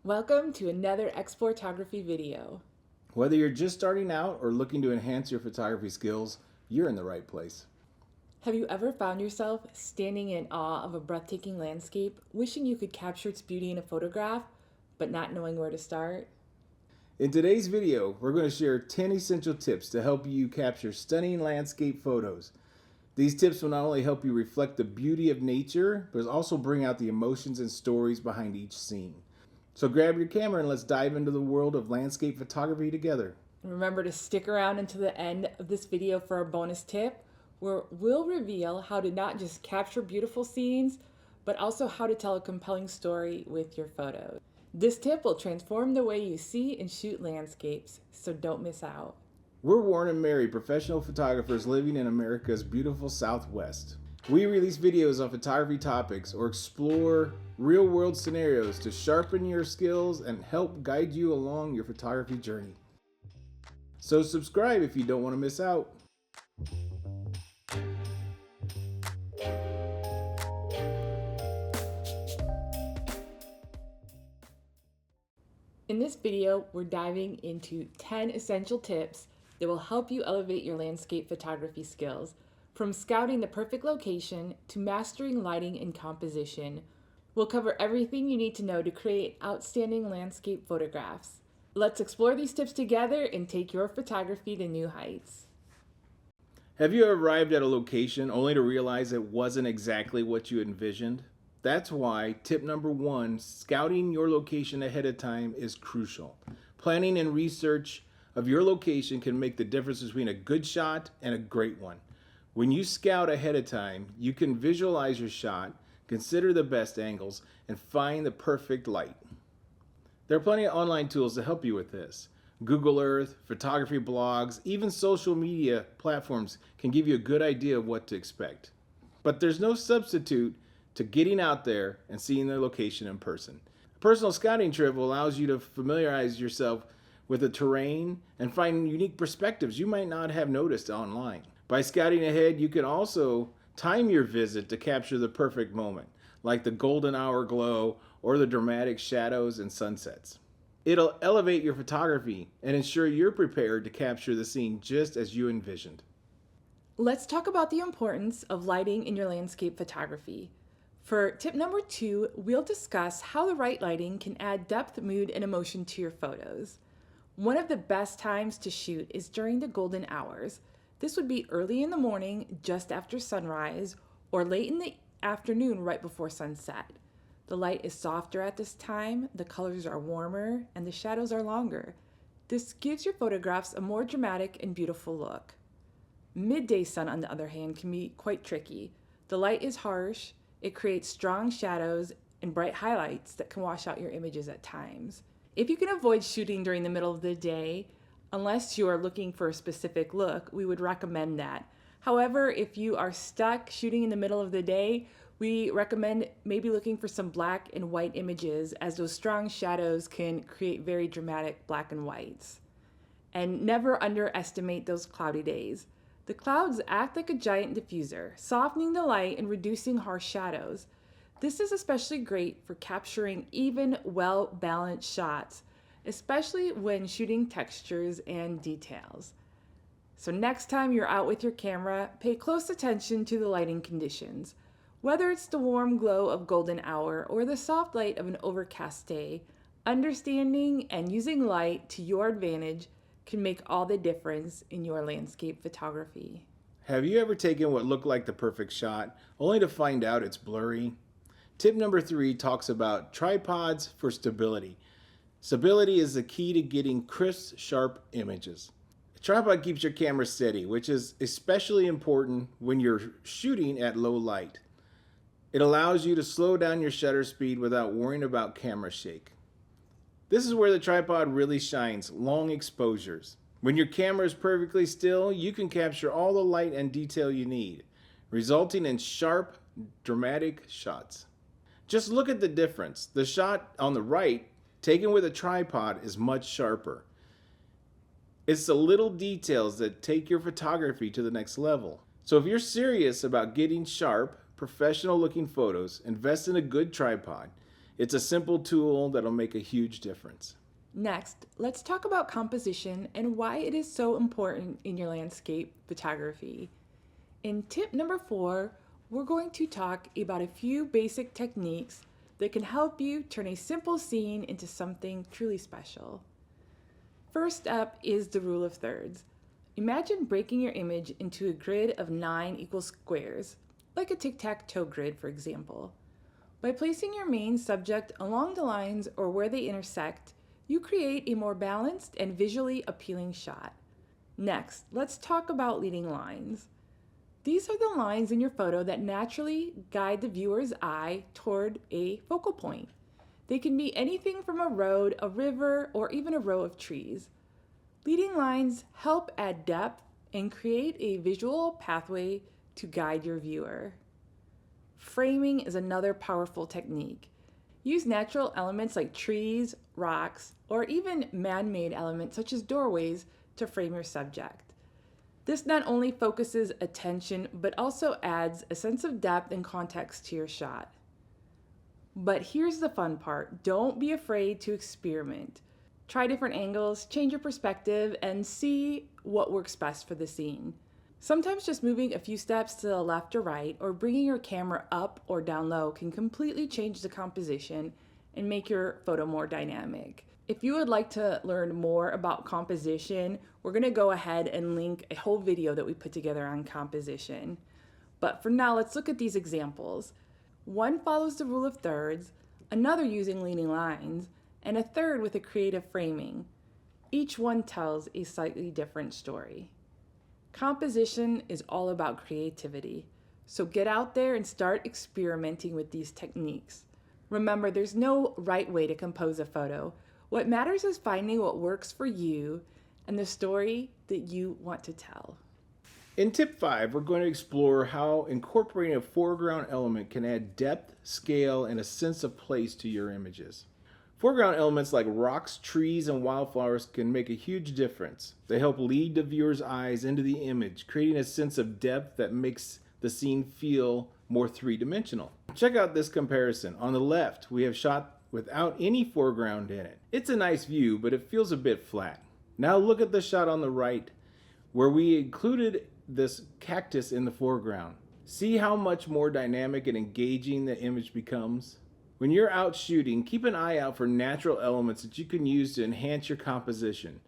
Welcome to another Exploretography video. Whether you're just starting out or looking to enhance your photography skills, you're in the right place. Have you ever found yourself standing in awe of a breathtaking landscape, wishing you could capture its beauty in a photograph, but not knowing where to start? In today's video, we're going to share 10 essential tips to help you capture stunning landscape photos. These tips will not only help you reflect the beauty of nature, but also bring out the emotions and stories behind each scene. So grab your camera and let's dive into the world of landscape photography together. Remember to stick around until the end of this video for a bonus tip, where we'll reveal how to not just capture beautiful scenes, but also how to tell a compelling story with your photos. This tip will transform the way you see and shoot landscapes, so don't miss out. We're Warren and Mary, professional photographers living in America's beautiful Southwest. We release videos on photography topics or explore real-world scenarios to sharpen your skills and help guide you along your photography journey. So subscribe if you don't want to miss out. In this video, we're diving into 10 essential tips that will help you elevate your landscape photography skills, from scouting the perfect location to mastering lighting and composition. We'll cover everything you need to know to create outstanding landscape photographs. Let's explore these tips together and take your photography to new heights. Have you arrived at a location only to realize it wasn't exactly what you envisioned? That's why tip number 1, scouting your location ahead of time is crucial. Planning and research of your location can make the difference between a good shot and a great one. When you scout ahead of time, you can visualize your shot, consider the best angles, and find the perfect light. There are plenty of online tools to help you with this. Google Earth, photography blogs, even social media platforms can give you a good idea of what to expect. But there's no substitute to getting out there and seeing the location in person. A personal scouting trip allows you to familiarize yourself with the terrain and find unique perspectives you might not have noticed online. By scouting ahead, you can also time your visit to capture the perfect moment, like the golden hour glow or the dramatic shadows and sunsets. It'll elevate your photography and ensure you're prepared to capture the scene just as you envisioned. Let's talk about the importance of lighting in your landscape photography. For tip number 2, we'll discuss how the right lighting can add depth, mood, and emotion to your photos. One of the best times to shoot is during the golden hours. This would be early in the morning, just after sunrise, or late in the afternoon, right before sunset. The light is softer at this time, the colors are warmer, and the shadows are longer. This gives your photographs a more dramatic and beautiful look. Midday sun, on the other hand, can be quite tricky. The light is harsh, it creates strong shadows and bright highlights that can wash out your images at times. If you can avoid shooting during the middle of the day, unless you are looking for a specific look, we would recommend that. However, if you are stuck shooting in the middle of the day, we recommend maybe looking for some black and white images, as those strong shadows can create very dramatic black and whites. And never underestimate those cloudy days. The clouds act like a giant diffuser, softening the light and reducing harsh shadows. This is especially great for capturing even, well-balanced shots, especially when shooting textures and details. So next time you're out with your camera, pay close attention to the lighting conditions. Whether it's the warm glow of golden hour or the soft light of an overcast day, understanding and using light to your advantage can make all the difference in your landscape photography. Have you ever taken what looked like the perfect shot, only to find out it's blurry? Tip number 3 talks about tripods for stability. Stability is the key to getting crisp, sharp images. A tripod keeps your camera steady, which is especially important when you're shooting at low light. It allows you to slow down your shutter speed without worrying about camera shake. This is where the tripod really shines, long exposures. When your camera is perfectly still, you can capture all the light and detail you need, resulting in sharp, dramatic shots. Just look at the difference. The shot on the right, taken with a tripod, is much sharper. It's the little details that take your photography to the next level. So if you're serious about getting sharp, professional looking photos, invest in a good tripod. It's a simple tool that'll make a huge difference. Next, let's talk about composition and why it is so important in your landscape photography. In tip number 4, we're going to talk about a few basic techniques that can help you turn a simple scene into something truly special. First up is the rule of thirds. Imagine breaking your image into a grid of 9 equal squares, like a tic-tac-toe grid, for example. By placing your main subject along the lines or where they intersect, you create a more balanced and visually appealing shot. Next, let's talk about leading lines. These are the lines in your photo that naturally guide the viewer's eye toward a focal point. They can be anything from a road, a river, or even a row of trees. Leading lines help add depth and create a visual pathway to guide your viewer. Framing is another powerful technique. Use natural elements like trees, rocks, or even man-made elements such as doorways to frame your subject. This not only focuses attention, but also adds a sense of depth and context to your shot. But here's the fun part. Don't be afraid to experiment. Try different angles, change your perspective, and see what works best for the scene. Sometimes just moving a few steps to the left or right, or bringing your camera up or down low can completely change the composition and make your photo more dynamic. If you would like to learn more about composition, we're going to go ahead and link a whole video that we put together on composition. But for now, let's look at these examples. One follows the rule of thirds, another using leading lines, and a third with a creative framing. Each one tells a slightly different story. Composition is all about creativity, so get out there and start experimenting with these techniques. Remember, there's no right way to compose a photo. What matters is finding what works for you and the story that you want to tell. In tip 5, we're going to explore how incorporating a foreground element can add depth, scale, and a sense of place to your images. Foreground elements like rocks, trees, and wildflowers can make a huge difference. They help lead the viewer's eyes into the image, creating a sense of depth that makes the scene feel more three-dimensional. Check out this comparison. On the left, we have shot without any foreground in it. It's a nice view, but it feels a bit flat. Now look at the shot on the right, where we included this cactus in the foreground. See how much more dynamic and engaging the image becomes? When you're out shooting, keep an eye out for natural elements that you can use to enhance your composition.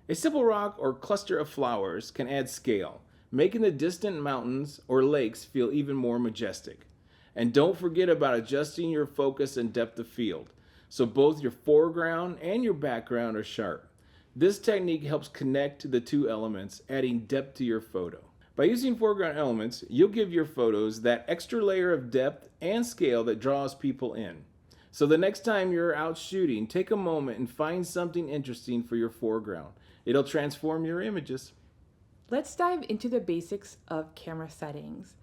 A simple rock or cluster of flowers can add scale, making the distant mountains or lakes feel even more majestic. And don't forget about adjusting your focus and depth of field, so both your foreground and your background are sharp. This technique helps connect the two elements, adding depth to your photo. By using foreground elements, you'll give your photos that extra layer of depth and scale that draws people in. So the next time you're out shooting, take a moment and find something interesting for your foreground. It'll transform your images. Let's dive into the basics of camera settings.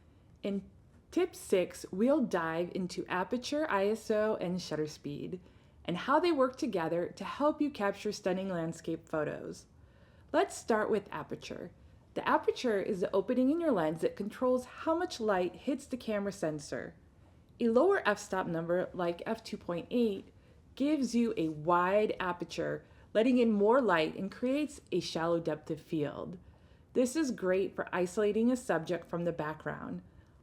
In tip 6, we'll dive into aperture, ISO, and shutter speed, and how they work together to help you capture stunning landscape photos. Let's start with aperture. The aperture is the opening in your lens that controls how much light hits the camera sensor. A lower f-stop number, like f2.8, gives you a wide aperture, letting in more light and creates a shallow depth of field. This is great for isolating a subject from the background.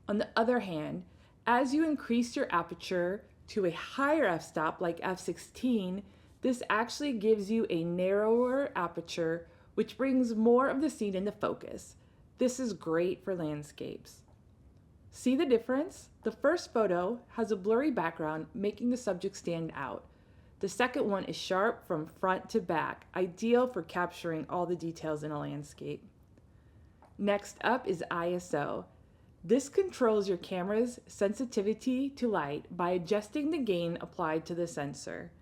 On the other hand, as you increase your aperture to a higher f-stop, like f16, this actually gives you a narrower aperture, which brings more of the scene into focus. This is great for landscapes. See the difference? The first photo has a blurry background, making the subject stand out. The second one is sharp from front to back, ideal for capturing all the details in a landscape. Next up is ISO. This controls your camera's sensitivity to light by adjusting the gain applied to the sensor.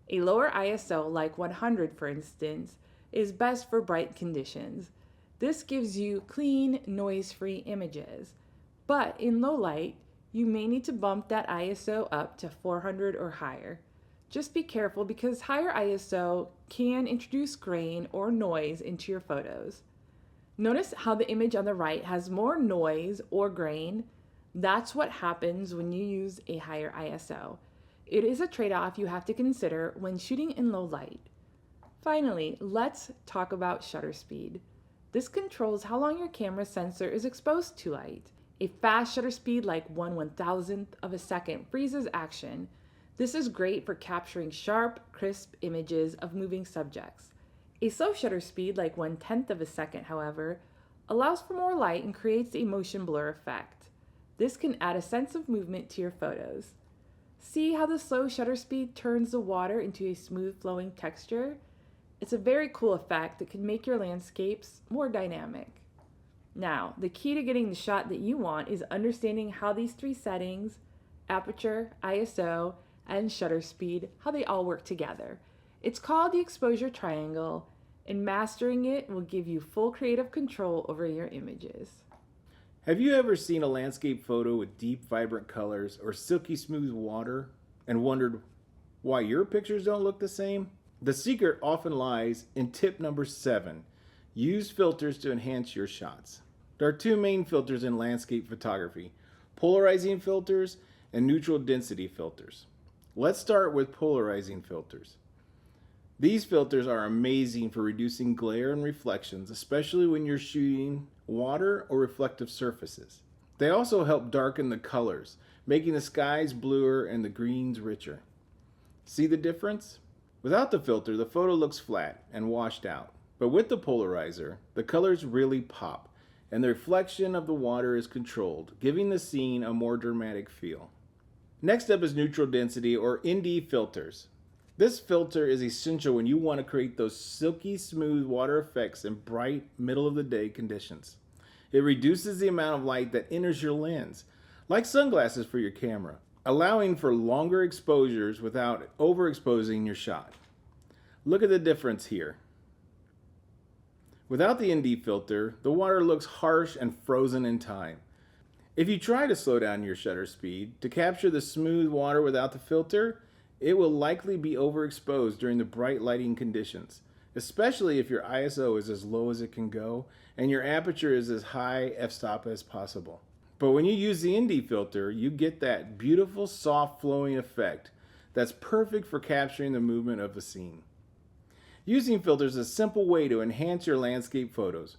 A lower ISO, like 100 for instance, is best for bright conditions. This gives you clean, noise-free images. But in low light, you may need to bump that ISO up to 400 or higher. Just be careful because higher ISO can introduce grain or noise into your photos. Notice how the image on the right has more noise or grain. That's what happens when you use a higher ISO. It is a trade-off you have to consider when shooting in low light. Finally, let's talk about shutter speed. This controls how long your camera sensor is exposed to light. A fast shutter speed like 1/1000th of a second freezes action. This is great for capturing sharp, crisp images of moving subjects. A slow shutter speed like 1/10th of a second, however, allows for more light and creates a motion blur effect. This can add a sense of movement to your photos. See how the slow shutter speed turns the water into a smooth flowing texture? It's a very cool effect that can make your landscapes more dynamic. Now, the key to getting the shot that you want is understanding how these three settings, aperture, ISO, and shutter speed, how they all work together. It's called the exposure triangle, and mastering it will give you full creative control over your images. Have you ever seen a landscape photo with deep, vibrant colors or silky smooth water and wondered why your pictures don't look the same? The secret often lies in tip number 7. Use filters to enhance your shots. There are two main filters in landscape photography: polarizing filters and neutral density filters. Let's start with polarizing filters. These filters are amazing for reducing glare and reflections, especially when you're shooting water or reflective surfaces. They also help darken the colors, making the skies bluer and the greens richer. See the difference? Without the filter, the photo looks flat and washed out. But with the polarizer, the colors really pop, and the reflection of the water is controlled, giving the scene a more dramatic feel. Next up is neutral density or ND filters. This filter is essential when you want to create those silky smooth water effects in bright middle of the day conditions. It reduces the amount of light that enters your lens, like sunglasses for your camera, allowing for longer exposures without overexposing your shot. Look at the difference here. Without the ND filter, the water looks harsh and frozen in time. If you try to slow down your shutter speed to capture the smooth water without the filter, it will likely be overexposed during the bright lighting conditions, especially if your ISO is as low as it can go and your aperture is as high f-stop as possible. But when you use the ND filter, you get that beautiful soft flowing effect that's perfect for capturing the movement of a scene. Using filters is a simple way to enhance your landscape photos,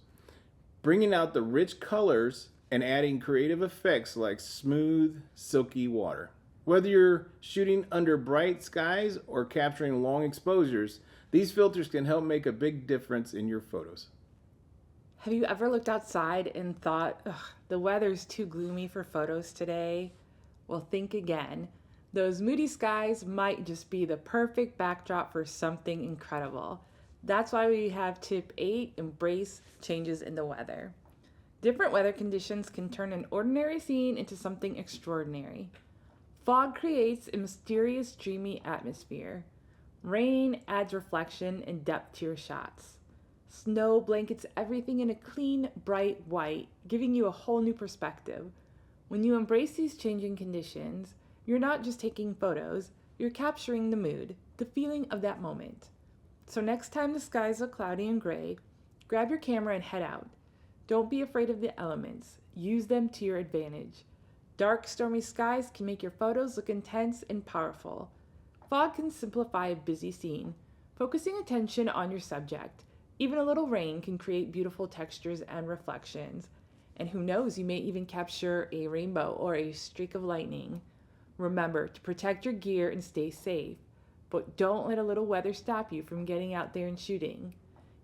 bringing out the rich colors and adding creative effects like smooth, silky water. Whether you're shooting under bright skies or capturing long exposures, these filters can help make a big difference in your photos. Have you ever looked outside and thought, ugh, the weather's too gloomy for photos today? Well, think again. Those moody skies might just be the perfect backdrop for something incredible. That's why we have tip 8, embrace changes in the weather. Different weather conditions can turn an ordinary scene into something extraordinary. Fog creates a mysterious, dreamy atmosphere. Rain adds reflection and depth to your shots. Snow blankets everything in a clean, bright white, giving you a whole new perspective. When you embrace these changing conditions, you're not just taking photos, you're capturing the mood, the feeling of that moment. So next time the skies look cloudy and gray, grab your camera and head out. Don't be afraid of the elements. Use them to your advantage. Dark, stormy skies can make your photos look intense and powerful. Fog can simplify a busy scene, focusing attention on your subject. Even a little rain can create beautiful textures and reflections. And who knows, you may even capture a rainbow or a streak of lightning. Remember to protect your gear and stay safe, but don't let a little weather stop you from getting out there and shooting.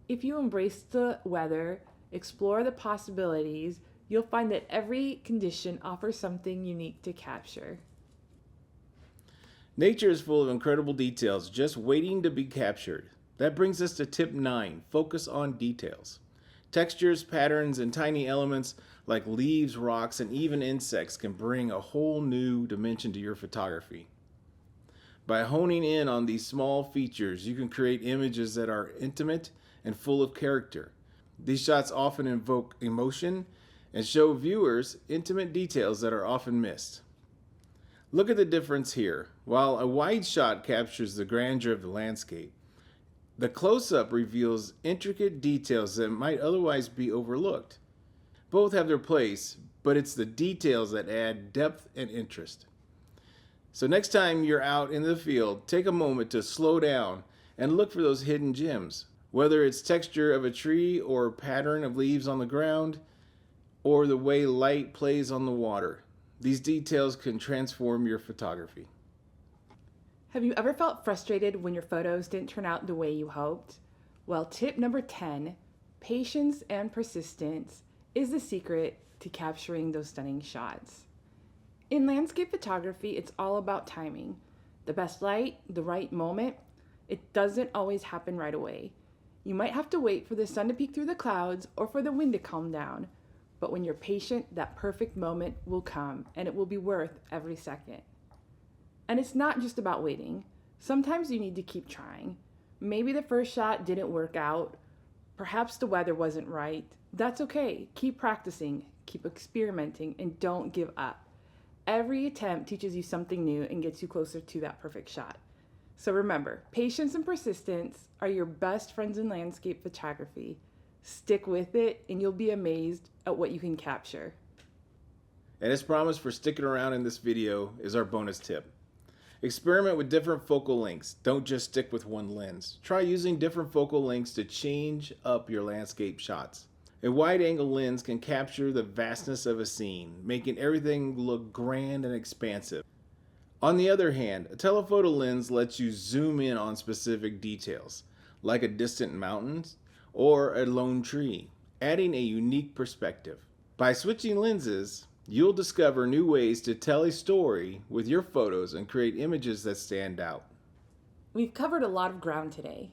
If you embrace the weather, explore the possibilities, you'll find that every condition offers something unique to capture. Nature is full of incredible details just waiting to be captured. That brings us to tip 9, focus on details. Textures, patterns, and tiny elements like leaves, rocks, and even insects can bring a whole new dimension to your photography. By honing in on these small features, you can create images that are intimate and full of character. These shots often invoke emotion and show viewers intimate details that are often missed. Look at the difference here. While a wide shot captures the grandeur of the landscape, the close-up reveals intricate details that might otherwise be overlooked. Both have their place, but it's the details that add depth and interest. So next time you're out in the field, take a moment to slow down and look for those hidden gems. Whether it's texture of a tree or pattern of leaves on the ground or the way light plays on the water, these details can transform your photography. Have you ever felt frustrated when your photos didn't turn out the way you hoped? Well, tip number 10, patience and persistence is the secret to capturing those stunning shots. In landscape photography, it's all about timing. The best light, the right moment, it doesn't always happen right away. You might have to wait for the sun to peek through the clouds or for the wind to calm down. But when you're patient, that perfect moment will come and it will be worth every second. And it's not just about waiting. Sometimes you need to keep trying. Maybe the first shot didn't work out. Perhaps the weather wasn't right. That's okay. Keep practicing, keep experimenting, and don't give up. Every attempt teaches you something new and gets you closer to that perfect shot. So remember, patience and persistence are your best friends in landscape photography. Stick with it and you'll be amazed at what you can capture. And as promised for sticking around in this video is our bonus tip. Experiment with different focal lengths. Don't just stick with one lens. Try using different focal lengths to change up your landscape shots. A wide-angle lens can capture the vastness of a scene, making everything look grand and expansive. On the other hand, a telephoto lens lets you zoom in on specific details, like a distant mountain or a lone tree, adding a unique perspective. By switching lenses, you'll discover new ways to tell a story with your photos and create images that stand out. We've covered a lot of ground today.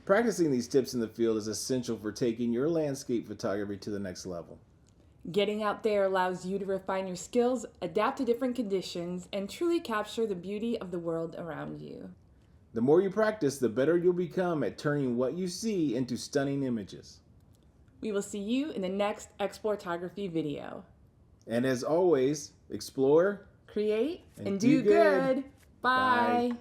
Practicing these tips in the field is essential for taking your landscape photography to the next level. Getting out there allows you to refine your skills, adapt to different conditions, and truly capture the beauty of the world around you. The more you practice, the better you'll become at turning what you see into stunning images. We will see you in the next Exploretography video. And as always, explore, Create, and and do do good. Bye. Bye.